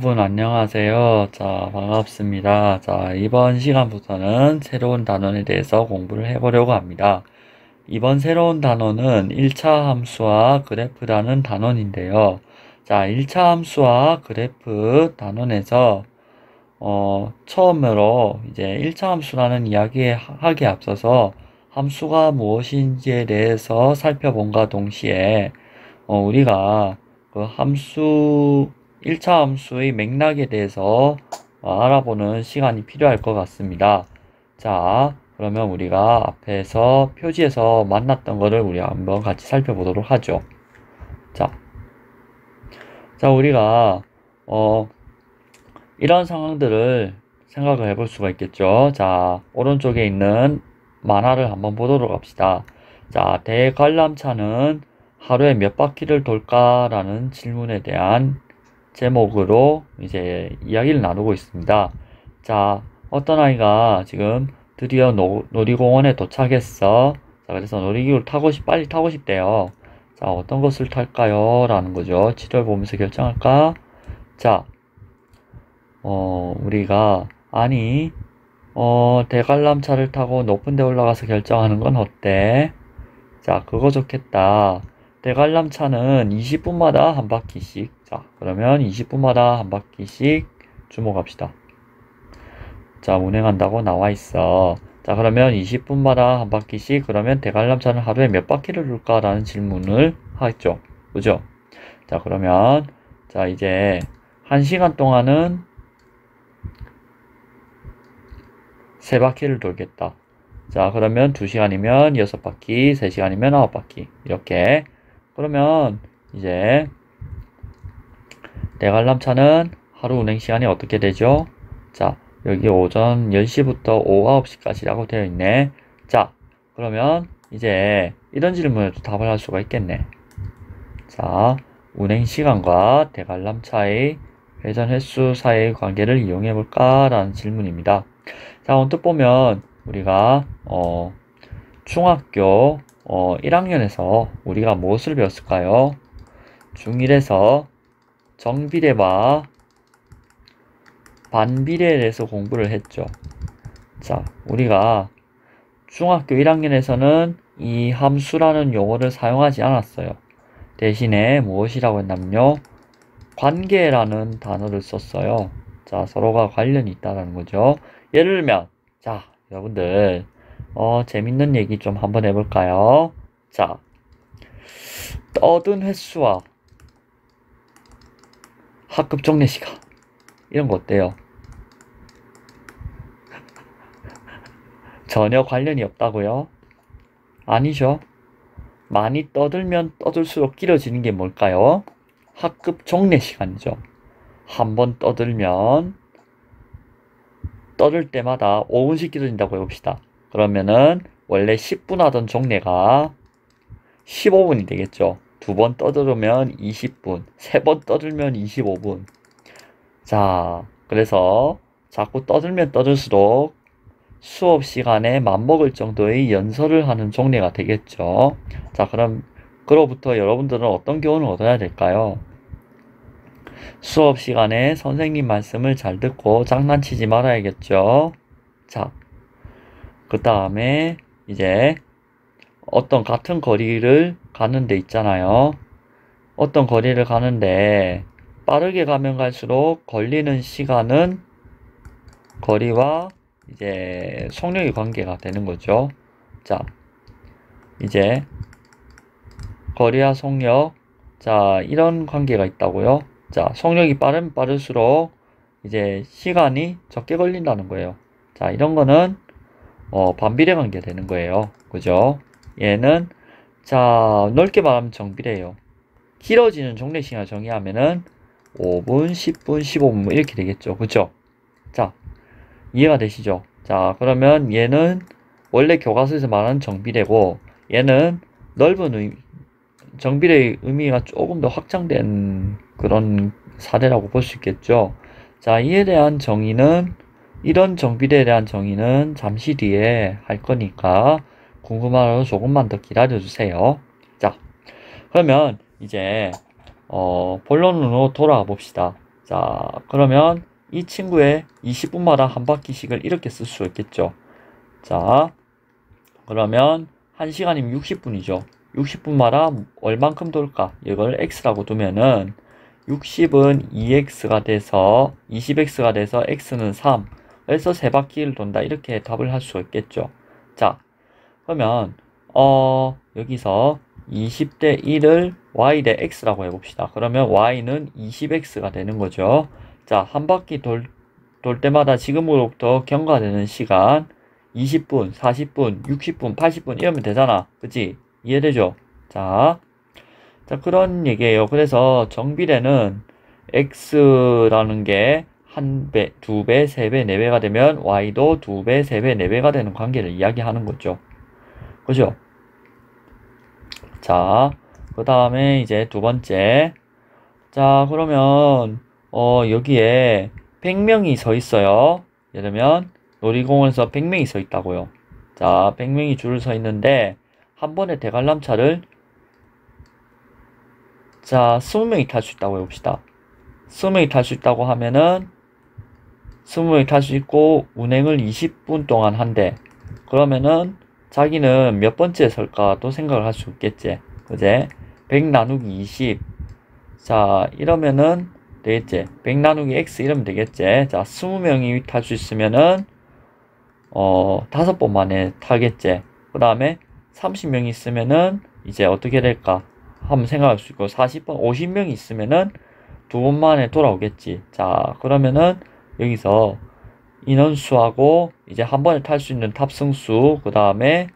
여러분 안녕하세요. 자, 반갑습니다. 자, 이번 시간부터는 새로운 단원에 대해서 공부를 해보려고 합니다. 이번 새로운 단원은 1차 함수와 그래프라는 단원인데요. 자, 1차 함수와 그래프 단원에서 처음으로 이제 1차 함수라는 이야기에 하기에 앞서서 함수가 무엇인지에 대해서 살펴본과 동시에 우리가 그 함수 1차 함수의 맥락에 대해서 알아보는 시간이 필요할 것 같습니다. 자, 그러면 우리가 앞에서 표지에서 만났던 거를 우리 한번 같이 살펴보도록 하죠. 자, 우리가 이런 상황들을 생각을 해볼 수가 있겠죠. 자, 오른쪽에 있는 만화를 한번 보도록 합시다. 자, 대관람차는 하루에 몇 바퀴를 돌까라는 질문에 대한 제목으로 이제 이야기를 나누고 있습니다. 자, 어떤 아이가 지금 드디어 놀이공원에 도착했어. 자, 그래서 놀이기구를 빨리 타고 싶대요. 자, 어떤 것을 탈까요? 라는 거죠. 치료를 보면서 결정할까? 자, 우리가, 대관람차를 타고 높은 데 올라가서 결정하는 건 어때? 자, 그거 좋겠다. 대관람차는 20분마다 한 바퀴씩. 자, 그러면 20분마다 한 바퀴씩 주목합시다. 자, 운행한다고 나와 있어. 자, 그러면 20분마다 한 바퀴씩, 그러면 대관람차는 하루에 몇 바퀴를 돌까라는 질문을 하겠죠. 그죠? 자, 그러면, 자, 이제, 1시간 동안은 3바퀴를 돌겠다. 자, 그러면 2시간이면 6바퀴, 3시간이면 9바퀴. 이렇게. 그러면 이제 대관람차는 하루 운행시간이 어떻게 되죠? 자, 여기 오전 10시부터 오후 9시까지라고 되어 있네. 자, 그러면 이제 이런 질문에도 답을 할 수가 있겠네. 자, 운행시간과 대관람차의 회전 횟수 사이의 관계를 이용해 볼까? 라는 질문입니다. 자, 언뜻 보면 우리가 중학교 1학년에서 우리가 무엇을 배웠을까요? 중1에서 정비례와 반비례에 대해서 공부를 했죠. 자, 우리가 중학교 1학년에서는 이 함수라는 용어를 사용하지 않았어요. 대신에 무엇이라고 했냐면요, 관계라는 단어를 썼어요. 자, 서로가 관련이 있다는 거죠. 예를 들면, 자, 여러분들 재밌는 얘기 좀 한번 해볼까요? 자, 떠든 횟수와 학급 종례 시간, 이런 거 어때요? 전혀 관련이 없다고요? 아니죠. 많이 떠들면 떠들수록 길어지는 게 뭘까요? 학급 종례 시간이죠. 한 번 떠들면 떠들 때마다 5분씩 길어진다고 해봅시다. 그러면은 원래 10분 하던 종례가 15분이 되겠죠. 2번 떠들면 20분, 3번 떠들면 25분. 자, 그래서 자꾸 떠들면 떠들수록 수업 시간에 맘먹을 정도의 연설을 하는 종례가 되겠죠. 자, 그럼 그로부터 여러분들은 어떤 교훈을 얻어야 될까요? 수업 시간에 선생님 말씀을 잘 듣고 장난치지 말아야겠죠. 자, 그 다음에 이제 어떤 같은 거리를 가는 데 있잖아요. 어떤 거리를 가는데 빠르게 가면 갈수록 걸리는 시간은 거리와 이제 속력의 관계가 되는 거죠. 자, 이제 거리와 속력, 자, 이런 관계가 있다고요. 자, 속력이 빠르면 빠를수록 이제 시간이 적게 걸린다는 거예요. 자, 이런 거는 반비례 관계 되는 거예요. 그죠? 얘는 자, 넓게 말하면 정비례예요. 길어지는 종례 시간 정의하면은 5분, 10분, 15분 이렇게 되겠죠. 그죠? 자, 이해가 되시죠? 자, 그러면 얘는 원래 교과서에서 말하는 정비례고, 얘는 넓은 정비례의 의미가 조금 더 확장된 그런 사례라고 볼 수 있겠죠. 자, 이에 대한 정의는, 이런 정비례에 대한 정의는 잠시 뒤에 할 거니까 궁금하면 조금만 더 기다려 주세요. 자, 그러면 이제 본론으로 돌아가 봅시다. 자, 그러면 이 친구의 20분마다 한 바퀴씩을 이렇게 쓸 수 있겠죠. 자, 그러면 1시간이면 60분이죠. 60분마다 얼만큼 돌까? 이걸 x라고 두면은 60은 2x가 돼서 20x가 돼서 x는 3. 그래서 3바퀴를 돈다. 이렇게 답을 할 수 있겠죠. 자, 그러면 여기서 20대 1을 y 대 x라고 해봅시다. 그러면 y는 20x가 되는 거죠. 자, 한 바퀴 돌 때마다 지금으로부터 경과되는 시간 20분, 40분, 60분, 80분 이러면 되잖아. 그치? 이해되죠? 자, 그런 얘기예요. 그래서 정비례는 x라는 게 한 배, 두 배, 세 배, 네 배가 되면 y도 두 배, 세 배, 네 배가 되는 관계를 이야기하는 거죠. 그죠? 자, 그 다음에 이제 두 번째. 자, 그러면 여기에 100명이 서 있어요. 예를 들면 놀이공원에서 100명이 서 있다고요. 자, 100명이 줄을 서 있는데 한 번에 대관람차를 자, 20명이 탈 수 있다고 해봅시다. 20명이 탈 수 있다고 하면은 20명이 탈 수 있고 운행을 20분 동안 한대. 그러면은 자기는 몇 번째 설까도 생각을 할 수 있겠지. 그제? 100 나누기 20. 자, 이러면은 되겠지. 100 나누기 x 이러면 되겠지. 자, 20명이 탈 수 있으면은 5번 만에 타겠지. 그 다음에 30명이 있으면은 이제 어떻게 될까? 한번 생각할 수 있고 40번, 50명이 있으면은 2번 만에 돌아오겠지. 자, 그러면은 여기서 인원수하고 이제 한 번에 탈 수 있는 탑승수, 그 다음에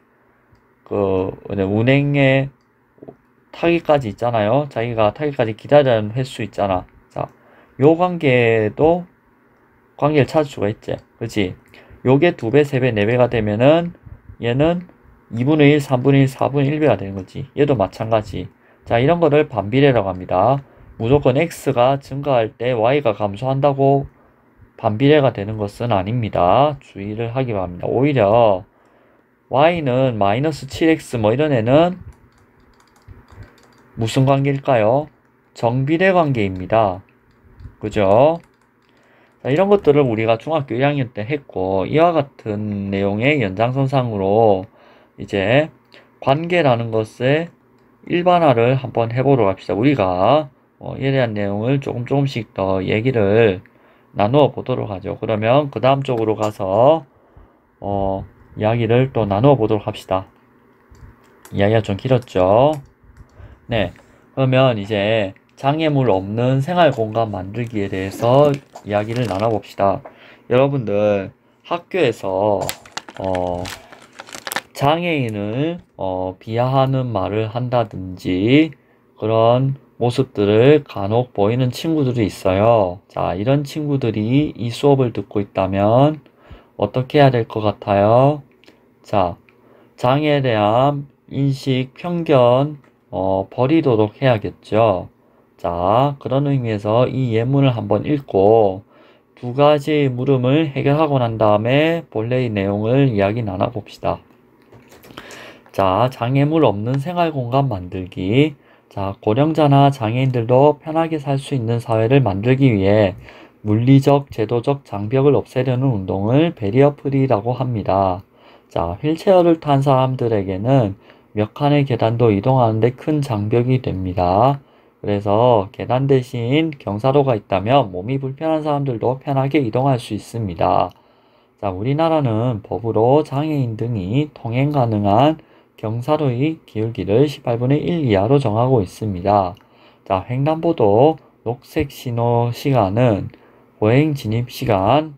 그 운행의 타기까지 있잖아요. 자기가 타기까지 기다리는 횟수 있잖아. 자, 요 관계도 관계를 찾을 수가 있지. 그치? 요게 2배, 3배, 4배가 되면은 얘는 2분의 1, 3분의 1, 4분의 1배가 되는 거지. 얘도 마찬가지. 자, 이런 거를 반비례라고 합니다. 무조건 x가 증가할 때 y가 감소한다고 반비례가 되는 것은 아닙니다. 주의를 하기 바랍니다. 오히려 y는 마이너스 7x 뭐 이런 애는 무슨 관계일까요? 정비례 관계입니다. 그죠? 자, 이런 것들을 우리가 중학교 1학년 때 했고 이와 같은 내용의 연장선상으로 이제 관계라는 것의 일반화를 한번 해보도록 합시다. 우리가 이에 대한 내용을 조금씩 더 얘기를 나누어 보도록 하죠. 그러면 그 다음 쪽으로 가서 이야기를 또 나누어 보도록 합시다. 이야기가 좀 길었죠. 네, 그러면 이제 장애물 없는 생활 공간 만들기에 대해서 이야기를 나눠봅시다. 여러분들 학교에서 장애인을 비하하는 말을 한다든지 그런 모습들을 간혹 보이는 친구들이 있어요. 자, 이런 친구들이 이 수업을 듣고 있다면 어떻게 해야 될 것 같아요? 자, 장애에 대한 인식, 편견 버리도록 해야겠죠. 자, 그런 의미에서 이 예문을 한번 읽고 두 가지 물음을 해결하고 난 다음에 본래의 내용을 이야기 나눠봅시다. 자, 장애물 없는 생활공간 만들기. 자, 고령자나 장애인들도 편하게 살 수 있는 사회를 만들기 위해 물리적, 제도적 장벽을 없애려는 운동을 베리어 프리라고 합니다. 자, 휠체어를 탄 사람들에게는 몇 칸의 계단도 이동하는데 큰 장벽이 됩니다. 그래서 계단 대신 경사로가 있다면 몸이 불편한 사람들도 편하게 이동할 수 있습니다. 자, 우리나라는 법으로 장애인 등이 통행 가능한 경사로의 기울기를 18분의 1 이하로 정하고 있습니다. 자, 횡단보도 녹색 신호 시간은 보행 진입 시간과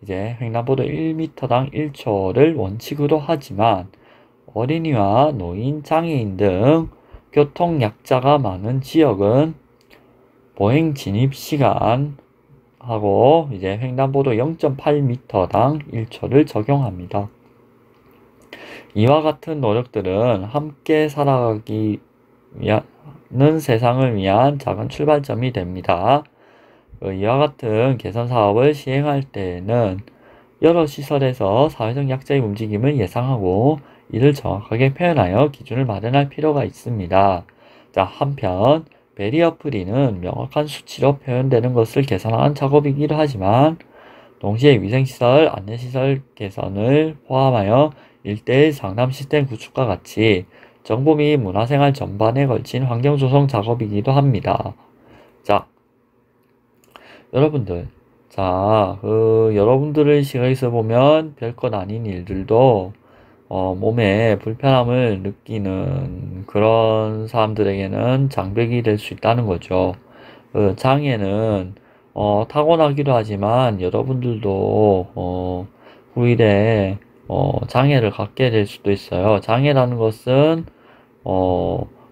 이제 횡단보도 1m당 1초를 원칙으로 하지만 어린이와 노인, 장애인 등 교통 약자가 많은 지역은 보행 진입 시간 하고 이제 횡단보도 0.8m당 1초를 적용합니다. 이와 같은 노력들은 함께 살아가기 위한 세상을 위한 작은 출발점이 됩니다. 이와 같은 개선 사업을 시행할 때에는 여러 시설에서 사회적 약자의 움직임을 예상하고 이를 정확하게 표현하여 기준을 마련할 필요가 있습니다. 자, 한편 베리어 프리는 명확한 수치로 표현되는 것을 개선하는 작업이기도 하지만 동시에 위생시설, 안내시설 개선을 포함하여 일대일 상담 시스템 구축과 같이 정보 및 문화생활 전반에 걸친 환경조성 작업이기도 합니다. 자, 여러분들. 자, 여러분들의 시각에서 보면 별것 아닌 일들도 몸에 불편함을 느끼는 그런 사람들에게는 장벽이 될 수 있다는 거죠. 장애는 타고나기도 하지만 여러분들도 후일에 장애를 갖게 될 수도 있어요. 장애라는 것은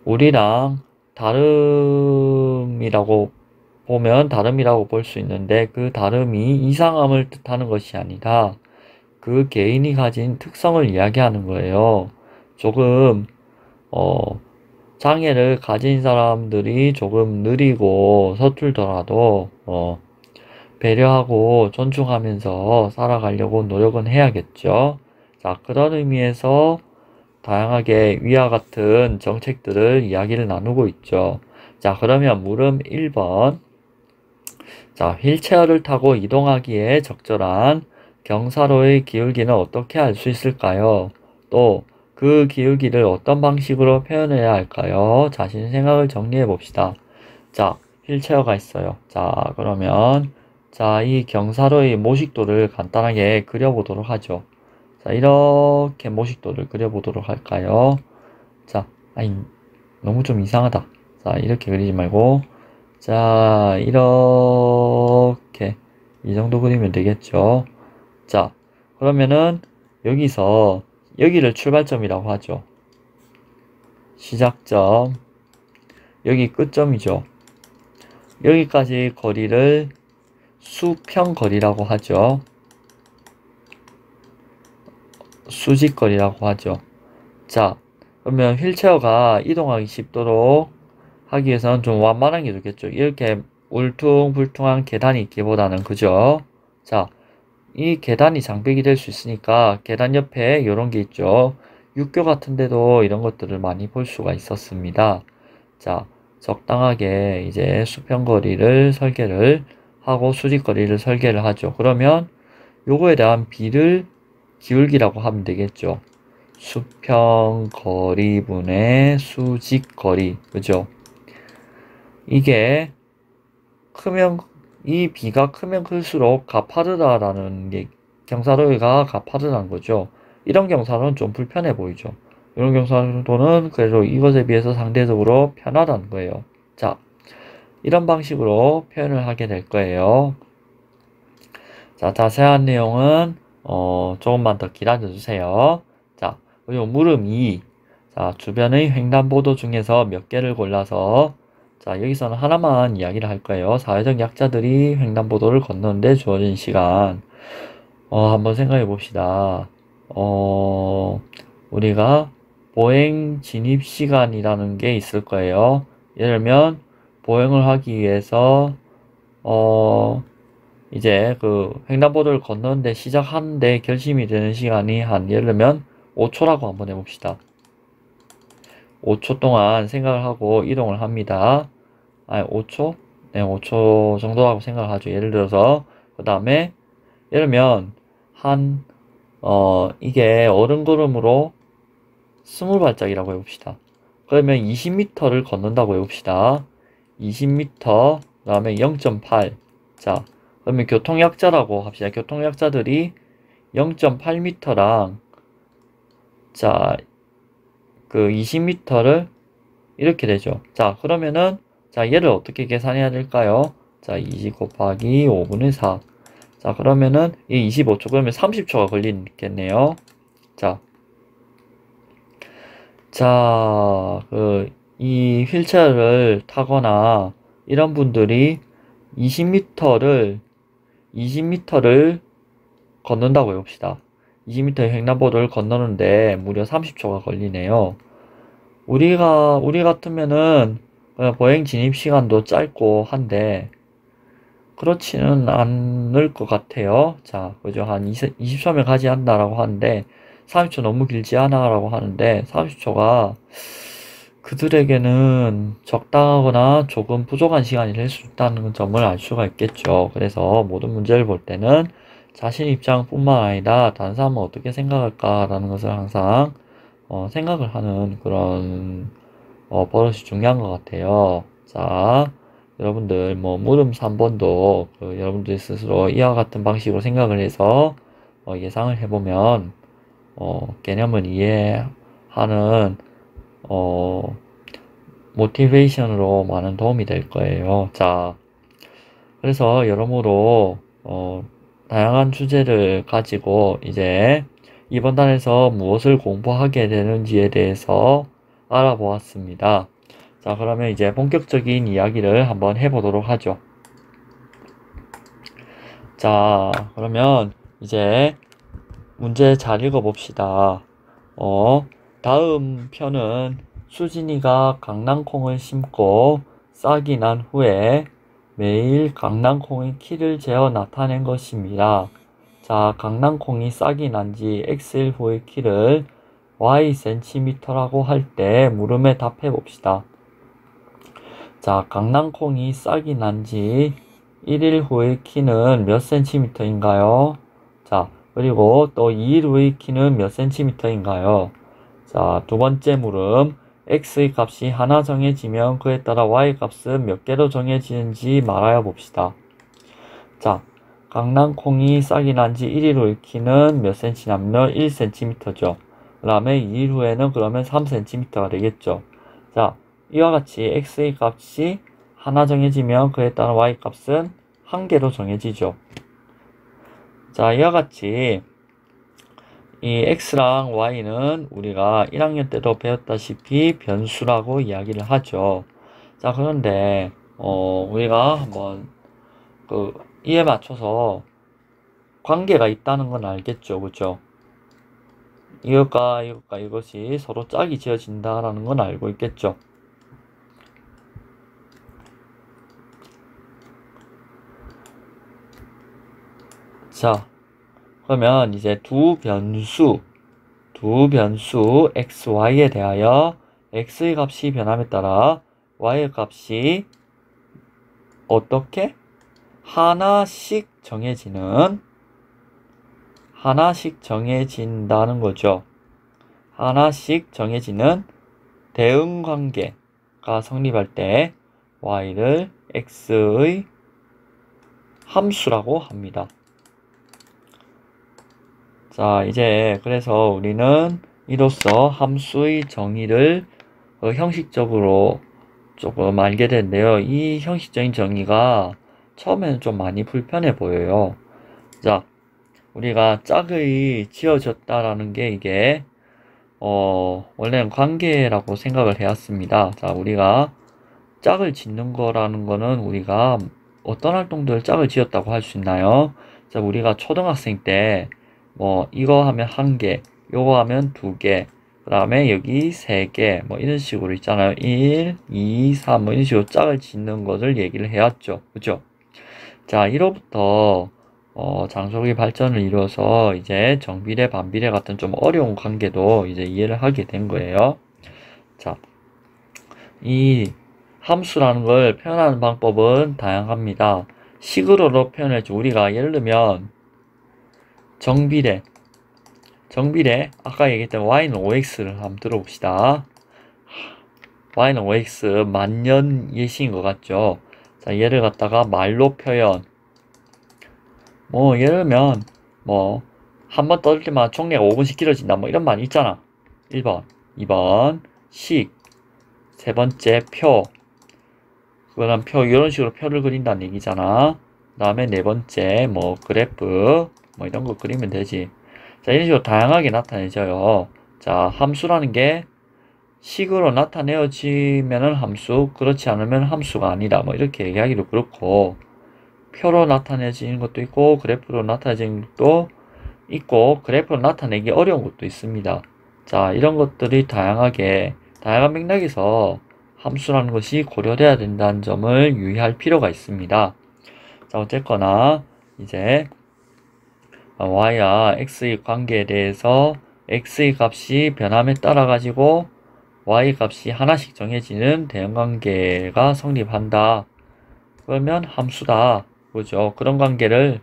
우리랑 다름이라고 볼 수 있는데 그 다름이 이상함을 뜻하는 것이 아니라 그 개인이 가진 특성을 이야기하는 거예요. 조금 장애를 가진 사람들이 조금 느리고 서툴더라도 배려하고 존중하면서 살아가려고 노력은 해야겠죠. 자, 그런 의미에서 다양하게 위와 같은 정책들을 이야기를 나누고 있죠. 자, 그러면 물음 1번. 자, 휠체어를 타고 이동하기에 적절한 경사로의 기울기는 어떻게 알 수 있을까요? 또 그 기울기를 어떤 방식으로 표현해야 할까요? 자신의 생각을 정리해 봅시다. 자, 휠체어가 있어요. 자, 그러면 자, 이 경사로의 모식도를 간단하게 그려보도록 하죠. 자, 이렇게 모식도를 그려보도록 할까요? 자, 아니, 너무 좀 이상하다. 자, 이렇게 그리지 말고, 자, 이렇게, 이 정도 그리면 되겠죠. 자, 그러면은, 여기서, 여기를 출발점이라고 하죠. 시작점, 여기 끝점이죠. 여기까지 거리를 수평거리라고 하죠. 수직거리라고 하죠. 자, 그러면 휠체어가 이동하기 쉽도록 하기 위해서는 좀 완만한 게 좋겠죠. 이렇게 울퉁불퉁한 계단이 있기보다는, 그죠? 자, 이 계단이 장벽이 될 수 있으니까 계단 옆에 이런 게 있죠. 육교 같은 데도 이런 것들을 많이 볼 수가 있었습니다. 자, 적당하게 이제 수평거리를 설계를 하고 수직거리를 설계를 하죠. 그러면 요거에 대한 비를 기울기라고 하면 되겠죠. 수평거리분의 수직거리, 그죠? 이게 이 비가 크면 클수록 가파르다라는 게, 경사도가 가파르다는 거죠. 이런 경사도는 좀 불편해 보이죠. 이런 경사도는 그래도 이것에 비해서 상대적으로 편하다는 거예요. 자, 이런 방식으로 표현을 하게 될 거예요. 자, 자세한 내용은 조금만 더 기다려 주세요. 자, 그리고 물음 2. 자, 주변의 횡단보도 중에서 몇 개를 골라서, 자, 여기서는 하나만 이야기를 할 거예요. 사회적 약자들이 횡단보도를 건너는데 주어진 시간. 한번 생각해 봅시다. 우리가 보행 진입 시간이라는 게 있을 거예요. 예를 들면, 보행을 하기 위해서, 이제 그 횡단보도를 건너는데 시작하는데 결심이 되는 시간이 예를 들면 5초라고 한번 해봅시다. 5초 동안 생각을 하고 이동을 합니다. 5초? 네, 5초 정도라고 생각을 하죠. 예를 들어서, 그 다음에, 예를 들면, 이게 어른걸음으로 20발짝이라고 해봅시다. 그러면 20m를 걷는다고 해봅시다. 20m, 그 다음에 0.8. 자, 그러면 교통약자라고 합시다. 교통약자들이 0.8m랑, 자, 그 20m를 이렇게 되죠. 자, 그러면은, 자, 얘를 어떻게 계산해야 될까요? 자, 20 곱하기 5분의 4. 자, 그러면은, 이 25초, 그러면 30초가 걸리겠네요. 자, 이 휠체어를 타거나, 이런 분들이 20m를 걷는다고 해봅시다. 20m 횡단보도를 건너는데 무려 30초가 걸리네요. 우리 같으면은 보행 진입 시간도 짧고 한데 그렇지는 않을 것 같아요. 자, 그죠? 한 20초면 가지 않나라고 하는데 30초 너무 길지 않아라고 하는데 30초가 그들에게는 적당하거나 조금 부족한 시간이 될 수 있다는 점을 알 수가 있겠죠. 그래서 모든 문제를 볼 때는 자신 입장뿐만 아니라 다른 사람은 어떻게 생각할까라는 것을 항상 생각을 하는 그런 버릇이 중요한 것 같아요. 자, 여러분들 뭐 물음 3번도 여러분들 스스로 이와 같은 방식으로 생각을 해서 예상을 해보면 개념을 이해하는 어, 모티베이션으로 많은 도움이 될 거예요. 자, 그래서 여러모로 다양한 주제를 가지고 이제 이번 달에서 무엇을 공부하게 되는지에 대해서 알아보았습니다. 자, 그러면 이제 본격적인 이야기를 한번 해보도록 하죠. 자, 그러면 이제 문제 잘 읽어봅시다. 다음 편은 수진이가 강낭콩을 심고 싹이 난 후에 매일 강낭콩의 키를 재어 나타낸 것입니다. 자, 강낭콩이 싹이 난 지 X일 후의 키를 Y cm라고 할 때 물음에 답해 봅시다. 자, 강낭콩이 싹이 난 지 1일 후의 키는 몇 cm인가요? 자, 그리고 또 2일 후의 키는 몇 cm인가요? 자, 두 번째 물음. x의 값이 하나 정해지면 그에 따라 y 값은 몇 개로 정해지는지 말하여 봅시다. 자, 강낭콩이 싹이 난 지 1일 후의 키는 몇 cm냐면 1cm죠. 그 다음에 2일 후에는 그러면 3cm가 되겠죠. 자, 이와 같이 x의 값이 하나 정해지면 그에 따라 y 값은 한 개로 정해지죠. 자, 이와 같이 이 x랑 y는 우리가 1학년 때도 배웠다시피 변수라고 이야기를 하죠. 자, 그런데 우리가 한번 이에 맞춰서 관계가 있다는 건 알겠죠, 그죠? 이것과 이것이 서로 짝이 지어진다라는 건 알고 있겠죠. 자, 그러면 이제 두 변수 x, y에 대하여 x의 값이 변함에 따라 y의 값이 어떻게? 하나씩 정해진다는 거죠. 하나씩 정해지는 대응관계가 성립할 때 y를 x의 함수라고 합니다. 자, 이제 그래서 우리는 이로써 함수의 정의를 형식적으로 조금 알게 됐는데요. 이 형식적인 정의가 처음에는 좀 많이 불편해 보여요. 자, 우리가 짝의 지어졌다라는 게 이게 원래는 관계라고 생각을 해왔습니다. 자, 우리가 짝을 짓는 거라는 거는 우리가 어떤 활동들을 짝을 지었다고 할 수 있나요? 자, 우리가 초등학생 때 뭐 이거 하면 1개, 요거 하면 2개, 그 다음에 여기 3개, 뭐 이런 식으로 있잖아요. 1, 2, 3, 뭐 이런 식으로 짝을 짓는 것을 얘기를 해왔죠. 그죠? 자, 이로부터 장족의 발전을 이루어서 이제 정비례, 반비례 같은 좀 어려운 관계도 이제 이해를 하게 된 거예요. 자, 이 함수라는 걸 표현하는 방법은 다양합니다. 식으로도 표현할지 우리가 예를 들면 정비례 아까 얘기했던 y는 5x를 한번 들어봅시다. y는 5x 만년 예시인 것 같죠. 자, 얘를 갖다가 말로 표현 뭐 예를 들면 뭐 한 번 떠들 때마다 총례가 5분씩 길어진다 뭐 이런 말 있잖아. 1번 2번 식 세 번째 표 그다음 표 이런 식으로 표를 그린다는 얘기잖아. 그 다음에 네 번째 뭐 그래프 뭐 이런 거 그리면 되지. 자, 이런 식으로 다양하게 나타내져요. 자, 함수라는 게 식으로 나타내어지면은 함수, 그렇지 않으면 함수가 아니다. 뭐 이렇게 얘기하기도 그렇고, 표로 나타내지는 것도 있고, 그래프로 나타내지는 것도 있고, 그래프로 나타내기 어려운 것도 있습니다. 자, 이런 것들이 다양한 맥락에서 함수라는 것이 고려돼야 된다는 점을 유의할 필요가 있습니다. 자, 어쨌거나, 이제, y와 x의 관계에 대해서 x의 값이 변함에 따라 가지고 y 값이 하나씩 정해지는 대응관계가 성립한다. 그러면 함수다. 그죠? 그런 관계를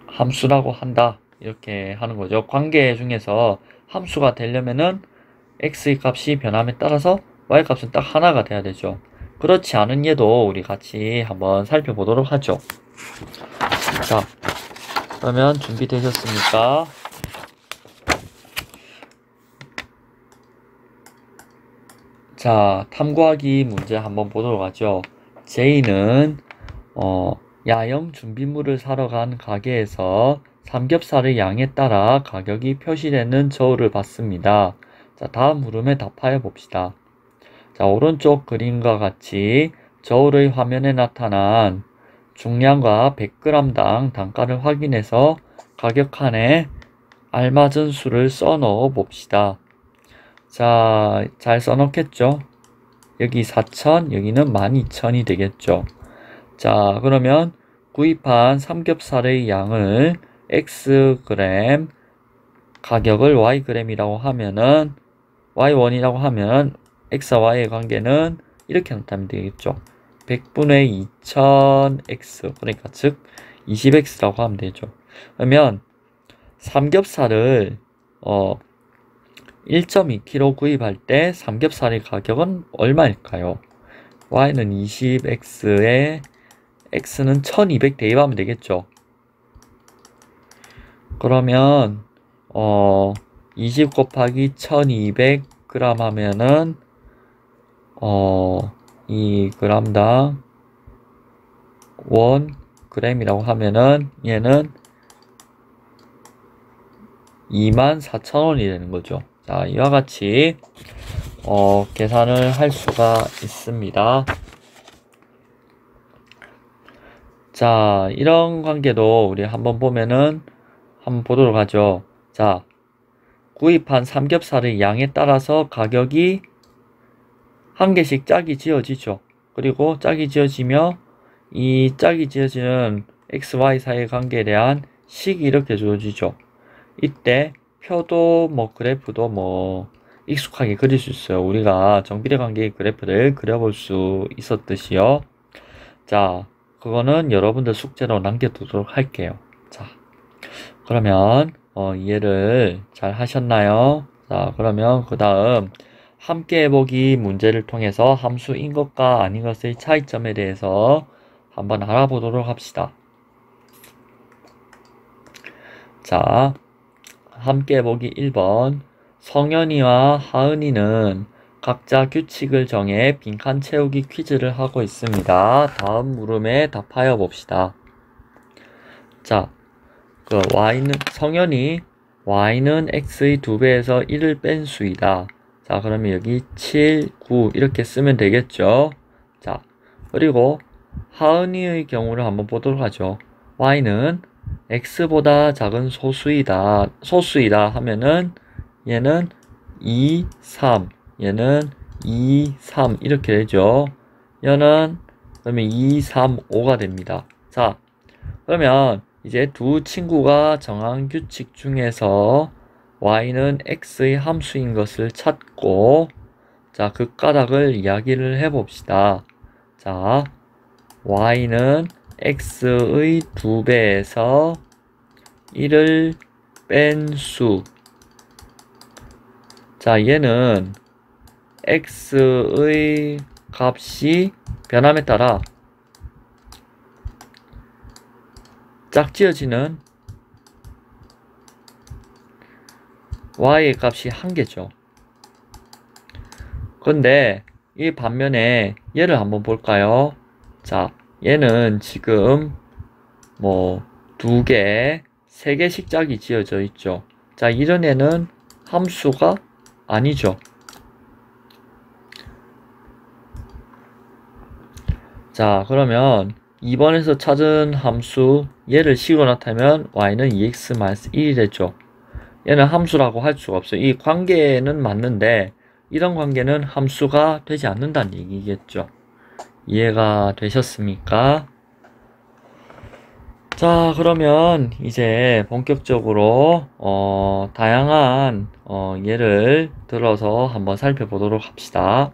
함수라고 한다. 이렇게 하는 거죠. 관계 중에서 함수가 되려면은 x의 값이 변함에 따라서 y 값은 딱 하나가 돼야 되죠. 그렇지 않은 예도 우리 같이 한번 살펴보도록 하죠. 자, 그러면 준비되셨습니까? 자, 탐구하기 문제 한번 보도록 하죠. J는 야영 준비물을 사러 간 가게에서 삼겹살의 양에 따라 가격이 표시되는 저울을 봤습니다. 자, 다음 물음에 답하여 봅시다. 자, 오른쪽 그림과 같이 저울의 화면에 나타난 중량과 100g당 단가를 확인해서 가격칸에 알맞은 수를 써 넣어 봅시다. 자, 잘 써놓겠죠? 여기 4,000, 여기는 12,000이 되겠죠. 자, 그러면 구입한 삼겹살의 양을 Xg, 가격을 Yg이라고 하면은, Y1이라고 하면 X와 Y의 관계는 이렇게 나타나면 되겠죠. 100분의 2000X, 그러니까 즉 20X라고 하면 되죠. 그러면 삼겹살을 1.2kg 구입할 때 삼겹살의 가격은 얼마일까요? Y는 20X에 X는 1200 대입하면 되겠죠. 그러면 20 곱하기 1200g 하면은 2g당 1g이라고 하면은 얘는 24,000원이 되는 거죠. 자, 이와 같이 계산을 할 수가 있습니다. 자, 이런 관계도 우리 한번 보면은 한번 보도록 하죠. 자, 구입한 삼겹살의 양에 따라서 가격이 한 개씩 짝이 지어지죠. 그리고 짝이 지어지며 이 짝이 지어지는 XY 사이의 관계에 대한 식이 이렇게 주어지죠. 이때 표도 그래프도 익숙하게 그릴 수 있어요. 우리가 정비례 관계의 그래프를 그려볼 수 있었듯이요. 자, 그거는 여러분들 숙제로 남겨두도록 할게요. 자, 그러면 이해를 잘 하셨나요? 자, 그러면 그 다음 함께 해보기 문제를 통해서 함수인 것과 아닌 것의 차이점에 대해서 한번 알아보도록 합시다. 자, 함께 해보기 1번. 성현이와 하은이는 각자 규칙을 정해 빈칸 채우기 퀴즈를 하고 있습니다. 다음 물음에 답하여 봅시다. 자, 성현이 y는 x의 2배에서 1을 뺀 수이다. 자, 그러면 여기 7, 9 이렇게 쓰면 되겠죠. 자, 그리고 하은이의 경우를 한번 보도록 하죠. y는 x보다 작은 소수이다 하면은 얘는 2, 3, 얘는 2, 3 이렇게 되죠. 얘는 그러면 2, 3, 5가 됩니다. 자, 그러면 이제 두 친구가 정한 규칙 중에서 y는 x의 함수인 것을 찾고, 자, 그 까닭을 이야기를 해봅시다. 자, y는 x의 2배에서 1을 뺀 수. 자, 얘는 x의 값이 변함에 따라 짝지어지는 y의 값이 1개죠. 근데 이 반면에 얘를 한번 볼까요? 자, 얘는 지금 2개, 3개씩 짝이 지어져 있죠. 자, 이런 애는 함수가 아니죠. 자, 그러면 2번에서 찾은 함수 얘를 식으로 나타내면 y는 2x-1이 되죠. 얘는 함수라고 할 수가 없어요. 이 관계는 맞는데 이런 관계는 함수가 되지 않는다는 얘기겠죠. 이해가 되셨습니까? 자, 그러면 이제 본격적으로 다양한 예를 들어서 한번 살펴보도록 합시다.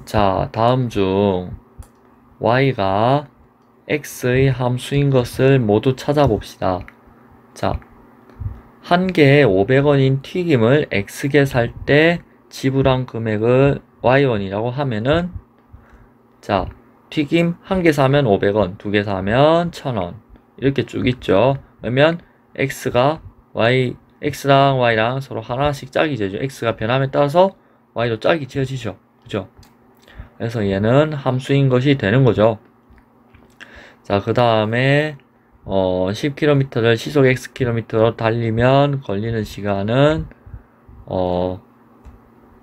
자, 다음 중 y가 x의 함수인 것을 모두 찾아봅시다. 자, 한 개에 500원인 튀김을 x개 살 때 지불한 금액을 y원이라고 하면은, 자, 튀김 한 개 사면 500원, 두 개 사면 1000원. 이렇게 쭉 있죠. 그러면 x랑 y랑 서로 하나씩 짝이 지어지죠. x가 변함에 따라서 y도 짝이 지어지죠. 그죠? 그래서 얘는 함수인 것이 되는 거죠. 자, 그 다음에 10km를 시속 xkm로 달리면 걸리는 시간은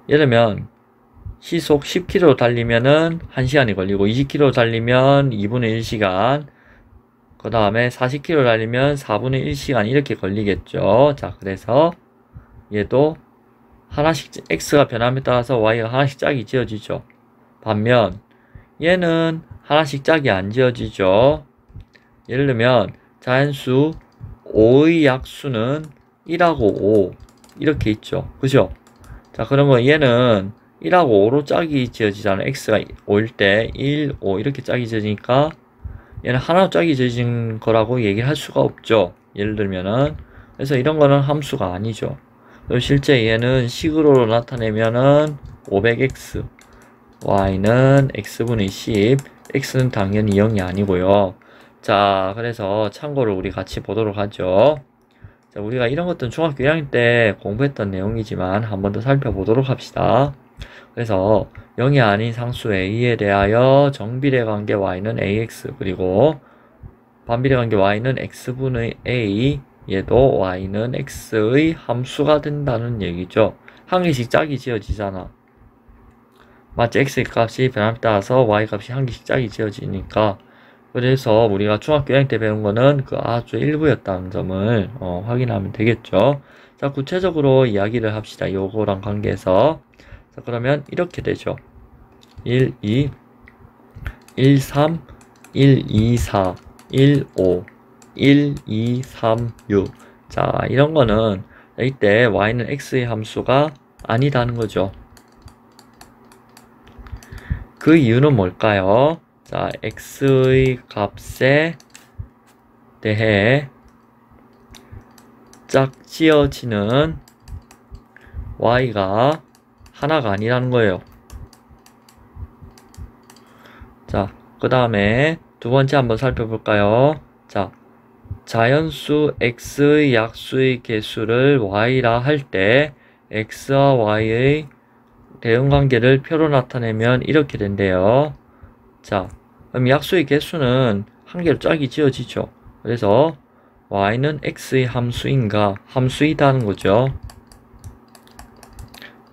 예를 들면 시속 10km 달리면은 1시간이 걸리고, 20km 달리면 2분의 1시간, 그 다음에 40km 달리면 4분의 1시간 이렇게 걸리겠죠. 자, 그래서 얘도 하나씩 x가 변함에 따라서 y가 하나씩 짝이 지어지죠. 반면 얘는 하나씩 짝이 안 지어지죠. 예를 들면 자연수 5의 약수는 1하고 5 이렇게 있죠. 그죠? 자, 그러면 얘는 1하고 5로 짝이 지어지잖아요. x가 5일 때 1, 5 이렇게 짝이 지어지니까 얘는 하나로 짝이 지어진 거라고 얘기를 할 수가 없죠. 예를 들면은. 그래서 이런 거는 함수가 아니죠. 그리고 실제 얘는 식으로 나타내면은 500x, y는 x분의 10, x는 당연히 0이 아니고요. 자, 그래서 참고를 우리 같이 보도록 하죠. 자, 우리가 이런 것들은 중학교 1학년 때 공부했던 내용이지만 한 번 더 살펴보도록 합시다. 그래서 0이 아닌 상수 a에 대하여 정비례 관계 y는 ax, 그리고 반비례 관계 y는 x분의 a, 얘도 y는 x의 함수가 된다는 얘기죠. 한 개씩 짝이 지어지잖아. 마치 x 값이 변함에 따라서 y 값이 한 개씩 짝이 지어지니까. 그래서 우리가 중학교 1학년 때 배운 거는 그 아주 일부였다는 점을 확인하면 되겠죠. 자, 구체적으로 이야기를 합시다. 요거랑 관계해서. 자, 그러면 이렇게 되죠. 1, 2, 1, 3, 1, 2, 4, 1, 5, 1, 2, 3, 6. 자, 이런 거는 이때 y는 x의 함수가 아니다는 거죠. 그 이유는 뭘까요? 자, x의 값에 대해 짝지어지는 y가 하나가 아니라는 거예요. 자, 그 다음에 두 번째 한번 살펴볼까요? 자, 자연수 x의 약수의 개수를 y라 할 때 x와 y의 대응관계를 표로 나타내면 이렇게 된대요. 자, 그럼 약수의 개수는 한 개로 짝이 지어지죠. 그래서 y는 x의 함수인가? 함수이다는 거죠.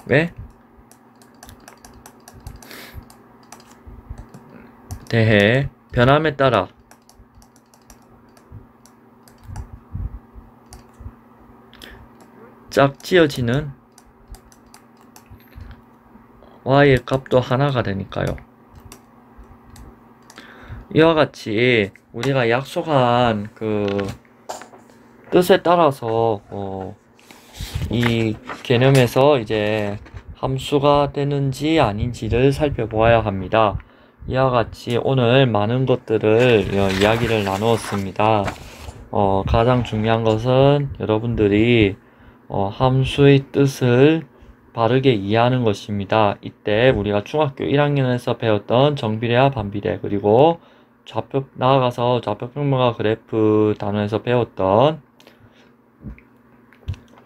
왜? 대해 변함에 따라 짝지어지는 y의 값도 하나가 되니까요. 이와 같이 우리가 약속한 그 뜻에 따라서 이 개념에서 이제 함수가 되는지 아닌지를 살펴보아야 합니다. 이와 같이 오늘 많은 것들을 이야기를 나누었습니다. 가장 중요한 것은 여러분들이 함수의 뜻을 바르게 이해하는 것입니다. 이때 우리가 중학교 1학년에서 배웠던 정비례와 반비례, 그리고 나아가서 좌표평면과 그래프 단원에서 배웠던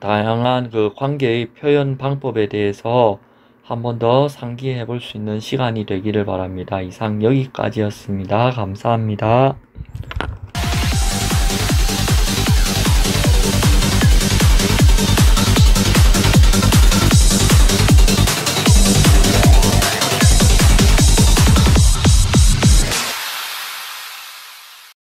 다양한 그 관계의 표현 방법에 대해서 한 번 더 상기해 볼 수 있는 시간이 되기를 바랍니다. 이상 여기까지였습니다. 감사합니다.